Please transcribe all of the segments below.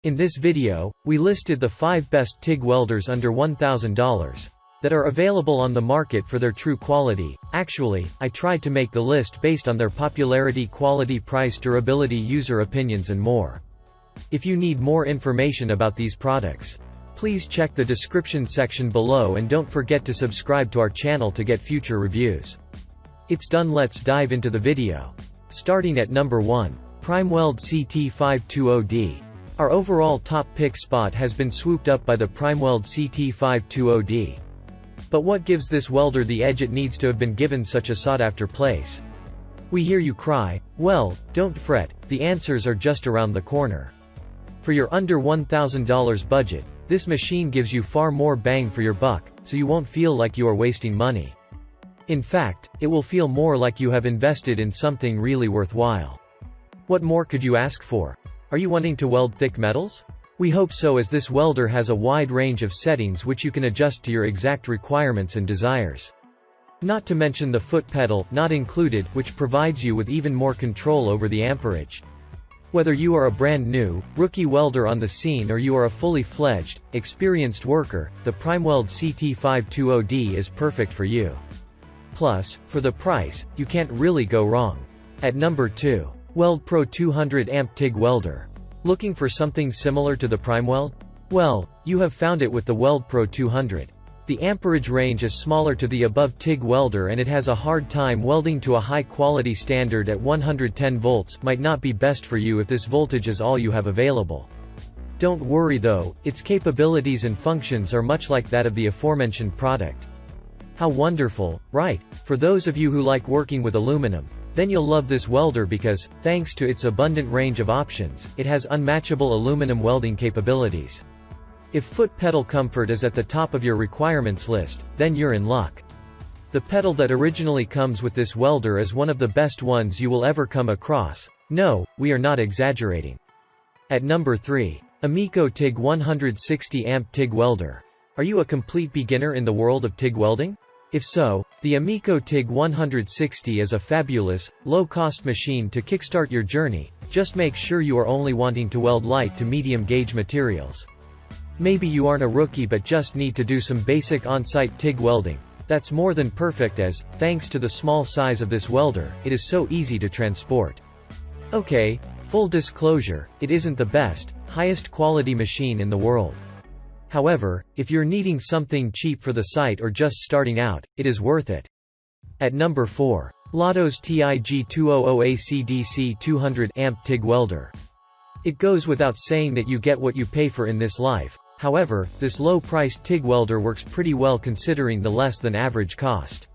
In this video, we listed the 5 best TIG welders under $1,000 that are available on the market for their true quality. Actually, I tried to make the list based on their popularity, quality, price, durability, user opinions and more. If you need more information about these products, please check the description section below and don't forget to subscribe to our channel to get future reviews. It's done, let's dive into the video. Starting at number 1. PrimeWeld CT-520D. Our overall top pick spot has been swooped up by the PrimeWeld CT-520D. But what gives this welder the edge it needs to have been given such a sought-after place? We hear you cry. Well, don't fret, the answers are just around the corner. For your under $1,000 budget, this machine gives you far more bang for your buck, so you won't feel like you are wasting money. In fact, it will feel more like you have invested in something really worthwhile. What more could you ask for? Are you wanting to weld thick metals? We hope so, as this welder has a wide range of settings which you can adjust to your exact requirements and desires. Not to mention the foot pedal, not included, which provides you with even more control over the amperage. Whether you are a brand new, rookie welder on the scene or you are a fully fledged, experienced worker, the PrimeWeld CT-520D is perfect for you. Plus, for the price, you can't really go wrong. At number 2. Weldpro 200 Amp TIG Welder. Looking for something similar to the PrimeWeld? Well, you have found it with the Weldpro 200. The amperage range is smaller to the above TIG welder and it has a hard time welding to a high-quality standard at 110 volts. Might not be best for you if this voltage is all you have available. Don't worry though, its capabilities and functions are much like that of the aforementioned product. How wonderful, right? For those of you who like working with aluminum, then you'll love this welder because, thanks to its abundant range of options, it has unmatchable aluminum welding capabilities. If foot pedal comfort is at the top of your requirements list, then you're in luck. The pedal that originally comes with this welder is one of the best ones you will ever come across. No, we are not exaggerating. At number 3. Amico TIG 160 Amp TIG Welder. Are you a complete beginner in the world of TIG welding? If so, the Amico TIG 160 is a fabulous, low-cost machine to kickstart your journey. Just make sure you are only wanting to weld light to medium gauge materials. Maybe you aren't a rookie but just need to do some basic on-site TIG welding. That's more than perfect, as, thanks to the small size of this welder, it is so easy to transport. Okay, full disclosure, it isn't the best, highest quality machine in the world. However, if you're needing something cheap for the site or just starting out, it is worth it. At number 4. Lotos TIG 200 200 Amp TIG Welder. It goes without saying that you get what you pay for in this life. However, this low-priced TIG welder works pretty well considering the less than average cost.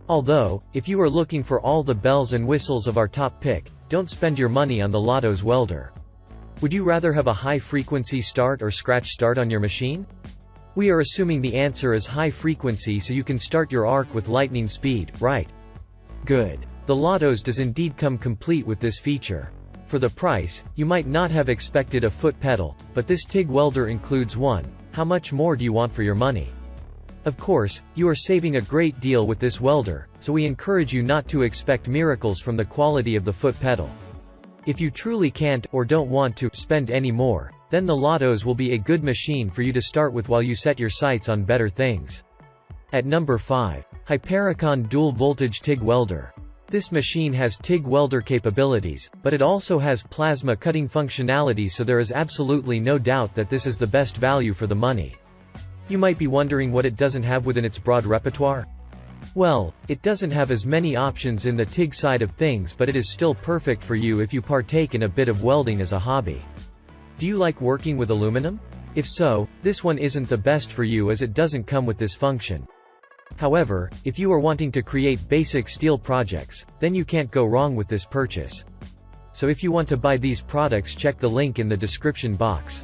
Although, if you are looking for all the bells and whistles of our top pick, don't spend your money on the Lotos welder. Would you rather have a high-frequency start or scratch start on your machine? We are assuming the answer is high frequency, so you can start your arc with lightning speed, right? Good. The Lotos does indeed come complete with this feature. For the price, you might not have expected a foot pedal, but this TIG welder includes one. How much more do you want for your money? Of course, you are saving a great deal with this welder, so we encourage you not to expect miracles from the quality of the foot pedal. If you truly can't, or don't want to, spend any more, then the Lotos will be a good machine for you to start with while you set your sights on better things. At number 5. Hyperikon Dual Voltage TIG Welder. This machine has TIG welder capabilities, but it also has plasma cutting functionality, so there is absolutely no doubt that this is the best value for the money. You might be wondering what it doesn't have within its broad repertoire. Well, it doesn't have as many options in the TIG side of things, but it is still perfect for you if you partake in a bit of welding as a hobby. Do you like working with aluminum? If so, this one isn't the best for you as it doesn't come with this function. However, if you are wanting to create basic steel projects, then you can't go wrong with this purchase. So if you want to buy these products, check the link in the description box.